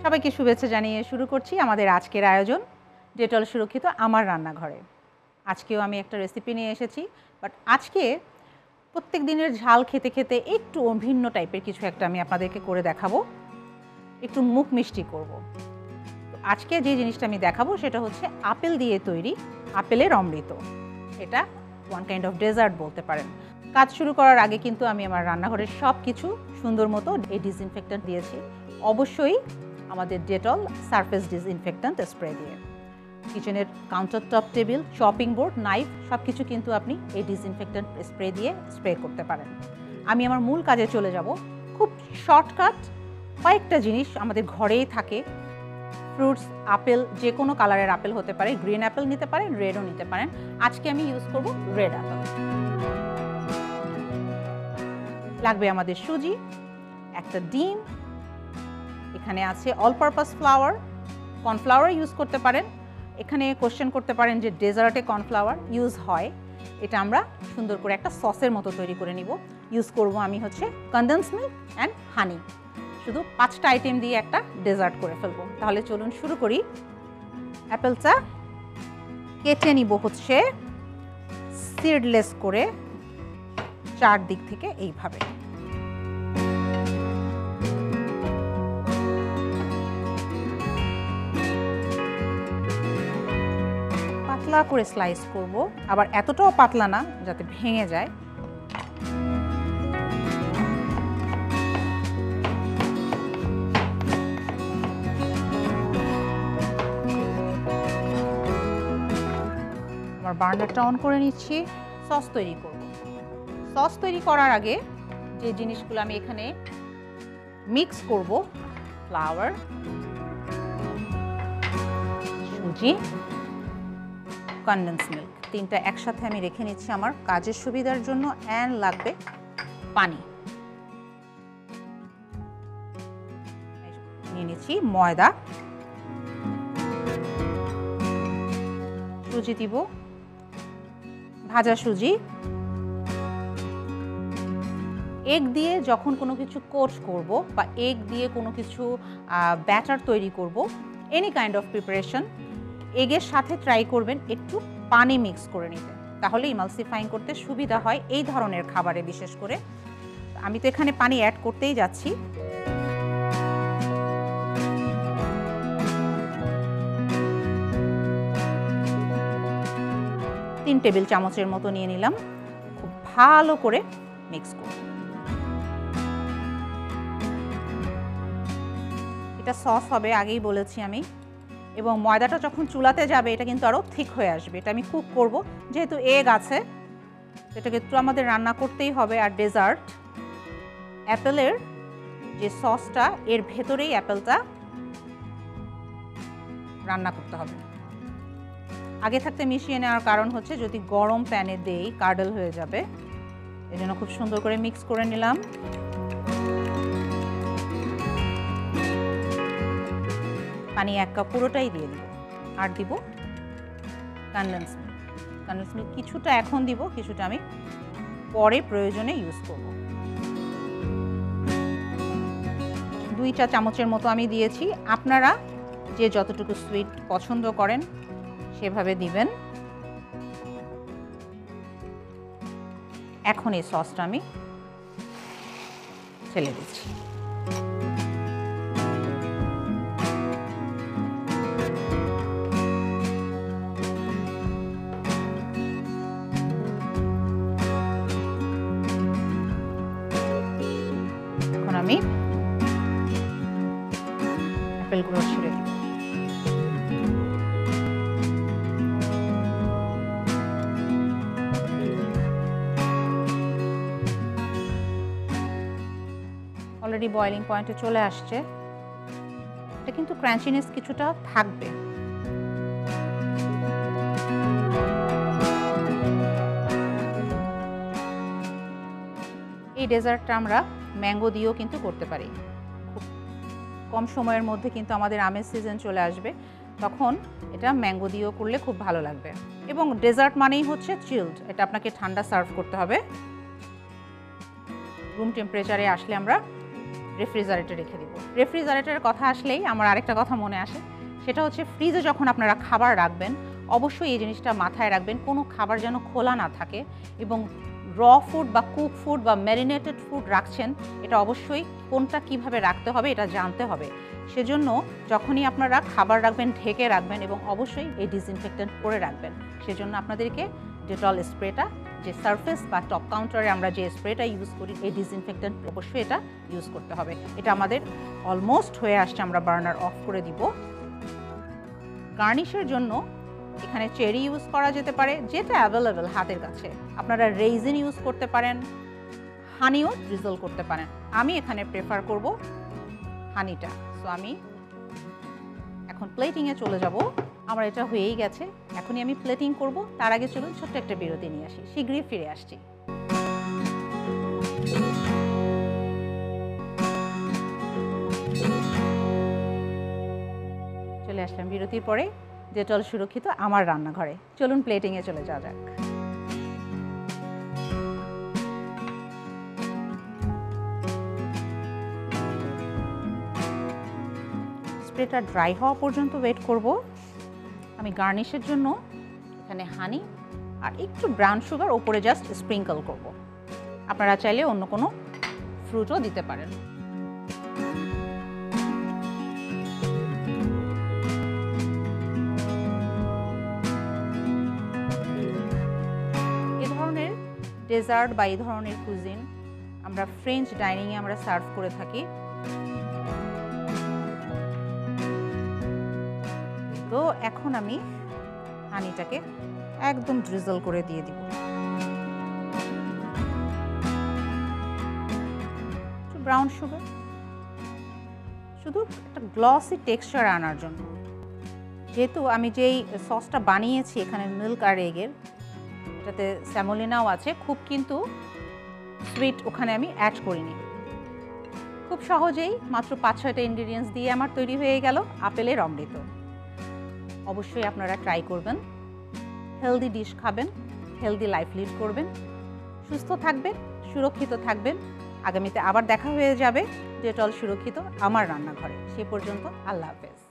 সবাইকে শুভেচ্ছা জানিয়ে শুরু করছি আমাদের আজকের আয়োজন ডেটল সুরক্ষিত আমার রান্নাঘরে। আজকেও আমি একটা রেসিপি নিয়ে এসেছি, বাট আজকে প্রত্যেক দিনের ঝাল খেতে খেতে একটু ভিন্ন টাইপের কিছু একটা আমি আপনাদেরকে করে দেখাবো, একটু মুখ মিষ্টি করব। আজকে যে জিনিসটা আমি দেখাবো সেটা হচ্ছে আপেল দিয়ে তৈরি আপেলের অমৃত। এটা ওয়ান কাইন্ড অফ ডেজার্ট বলতে পারেন। কাজ শুরু করার আগে কিন্তু আমি আমার রান্নাঘরের সব কিছু সুন্দর মতো এই ডিসইনফেক্ট্যান্ট দিয়েছি, অবশ্যই আমাদের ডেটল সারফেস ডিসইনফেক্ট্যান্ট স্প্রে দিয়ে। কিচেনের counter top, table, chopping board, knife সব কিছু কিন্তু আপনি এই ডিসইনফেক্ট্যান্ট স্প্রে দিয়ে স্প্রে করতে পারেন। আমি আমার মূল কাজে চলে যাব। খুব শর্টকাট কয়েকটা জিনিস আমাদের ঘরেই থাকে। ফ্রুটস, আপেল, যে কোনো কালারের আপেল হতে পারে, গ্রিন অ্যাপেল নিতে পারেন, রেডও নিতে পারেন। আজকে আমি ইউজ করব রেড অ্যাপেল। লাগবে আমাদের সুজি, একটা ডিম, এখানে আছে all purpose flower, cornflour use করতে পারেন। এখানে কোশ্চেন করতে পারেন যে ডেজার্টে কর্নফ্লাওয়ার ইউজ হয়, এটা আমরা সুন্দর করে একটা সসের মতো তৈরি করে নিব। ইউজ করব আমি হচ্ছে কনডেন্স মিল্ক অ্যান্ড হানি। শুধু 5টা আইটেম দিয়ে একটা ডেজার্ট করে ফেলবো। তাহলে চলুন শুরু করি। অ্যাপেলটা কেটে নিব হচ্ছে সিডলেস করে চারদিক থেকে এইভাবে। পাতলা করে স্লাইস করব, আবার এতটাও পাতলা না যাতে ভেঙে যায়। আমার বার্নারটা অন করে নিচ্ছি, সস তৈরি করব। সস তৈরি করার আগে যে জিনিসগুলো আমি এখানে মিক্স করব, ফ্লাওয়ার, সুজি, কনডেন্স মিল্ক, 3টা একসাথে আমি রেখে নিচ্ছি আমার কাজের সুবিধার জন্য। অ্যান্ড লাগবে পানি। নিয়ে নিচ্ছি ময়দা, সুজি দিব, ভাজা সুজি। এগ দিয়ে যখন কোনো কিছু কোট করব বা এগ দিয়ে কোনো কিছু ব্যাটার তৈরি করব, এনি কাইন্ড অফ প্রিপারেশন, এগের সাথে ট্রাই করবেন একটু পানি মিক্স করে নিতে, তাহলে ইমালসিফাইং করতে সুবিধা হয় এই ধরনের খাবারে বিশেষ করে। আমি তো এখানে পানি অ্যাড করতেই যাচ্ছি। তিন টেবিল চামচের মতো নিয়ে নিলাম। খুব ভালো করে মিক্স করব। এটা সস হবে, আগেই বলেছি আমি। এবং ময়দাটা যখন চুলাতে যাবে এটা কিন্তু আরও থিক হয়ে আসবে। এটা আমি কুক করব, যেহেতু এগ আছে এটাকে একটু আমাদের রান্না করতেই হবে। আর ডেজার্ট, অ্যাপেলের যে সসটা এর ভেতরেই অ্যাপেলটা রান্না করতে হবে। আগে থাকতে মিশিয়ে নেওয়ার কারণ হচ্ছে যদি গরম প্যানে দেই কার্ডেল হয়ে যাবে, এই জন্য খুব সুন্দর করে মিক্স করে নিলাম। পানি 1 কাপ পুরোটাই দিয়ে দিব। আর দিব কনডেন্স মিল্ক। কনডেন্স মিল্ক কিছুটা এখন দিব, কিছুটা আমি পরে প্রয়োজনে ইউজ করব। 2 চা চামচের মতো আমি দিয়েছি। আপনারা যে যতটুকু সুইট পছন্দ করেন সেভাবে দিবেন। এখন এই সসটা আমি ঢেলে দিচ্ছি। এখন আমি অ্যাপেলগুলো ছিঁড়ে দিব। অলরেডি বয়েলিং পয়েন্টে চলে আসছে। এটা কিন্তু ক্রাঞ্চিনেস কিছুটা থাকবে। এই ডেজার্টটা আমরা ম্যাঙ্গো দিয়েও কিন্তু করতে পারি। খুব কম সময়ের মধ্যে কিন্তু আমাদের আমের সিজন চলে আসবে, তখন এটা ম্যাঙ্গো দিয়েও করলে খুব ভালো লাগবে। এবং ডেজার্ট মানেই হচ্ছে চিলড, এটা আপনাকে ঠান্ডা সার্ভ করতে হবে। রুম টেম্পারেচারে আসলে আমরা রেফ্রিজারেটরে রেখে দিব। রেফ্রিজারেটরের কথা আসলেই আমার আরেকটা কথা মনে আসে, সেটা হচ্ছে ফ্রিজে যখন আপনারা খাবার রাখবেন অবশ্যই এই জিনিসটা মাথায় রাখবেন, কোনো খাবার যেন খোলা না থাকে এবং র ফুড বা কুক ফুড বা ম্যারিনেটেড ফুড রাখছেন এটা অবশ্যই কোনটা কিভাবে রাখতে হবে এটা জানতে হবে। সেজন্য যখনই আপনারা খাবার রাখবেন ঢেকে রাখবেন এবং অবশ্যই এই ডিসইনফেক্টেন্ট করে রাখবেন। সেজন্য আপনাদেরকে ডেটল স্প্রেটা, যে সারফেস বা টপ কাউন্টারে আমরা যে স্প্রেটা ইউজ করি, এই ডিসইনফেক্টেন্ট অবশ্যই এটা ইউজ করতে হবে। এটা আমাদের অলমোস্ট হয়ে আসছে, আমরা বার্নার অফ করে দিব। গার্নিশের জন্য এখানে চেরি ইউজ করা যেতে পারে, যেটা অ্যাভেলেবেল হাতের কাছে। আপনারা রেইজিন ইউজ করতে পারেন, হানিও ড্রিজল করতে পারেন। আমি এখানে প্রেফার করব হানিটা। সো আমি এখন প্লেটিংয়ে চলে যাব। আমার এটা হয়েই গেছে, এখনই আমি প্লেটিং করব। তার আগে চলুন ছোট্ট একটা বিরতি নিয়ে আসি, শীঘ্রই ফিরে আসছি। চলে আসলাম বিরতির পরে ডেটল সুরক্ষিত আমার রান্নাঘরে। চলুন প্লেটিংয়ে চলে যাওয়া যাক। স্প্রেটা ড্রাই হওয়া পর্যন্ত ওয়েট করব। আমি গার্নিশের জন্য এখানে হানি আর একটু ব্রাউন সুগার ওপরে জাস্ট স্প্রিঙ্কল করব। আপনারা চাইলে অন্য কোনো ফ্রুটও দিতে পারেন। এ ধরনের ডেজার্ট বা এই ধরনের কুজিন আমরা ফ্রেঞ্চ ডাইনিংয়ে আমরা সার্ভ করে থাকি। তো এখন আমি হানিটাকে একদম ড্রিজল করে দিয়ে দিব, একটু ব্রাউন সুগার, শুধু একটা গ্লসি টেক্সচার আনার জন্য। যেহেতু আমি যেই সসটা বানিয়েছি এখানে মিল্ক আর এগের, এটাতে স্যামোলিনাও আছে, খুব কিন্তু সুইট ওখানে আমি অ্যাড করিনি। খুব সহজেই মাত্র 5-6টা ইনগ্রিডিয়েন্টস দিয়ে আমার তৈরি হয়ে গেল আপেলের অমৃত। অবশ্যই আপনারা ট্রাই করবেন, হেলদি ডিশ খাবেন, হেলদি লাইফ লিড করবেন, সুস্থ থাকবেন, সুরক্ষিত থাকবেন। আগামীতে আবার দেখা হয়ে যাবে ডেটল সুরক্ষিত আমার রান্নাঘরে। সে পর্যন্ত আল্লাহ হাফেজ।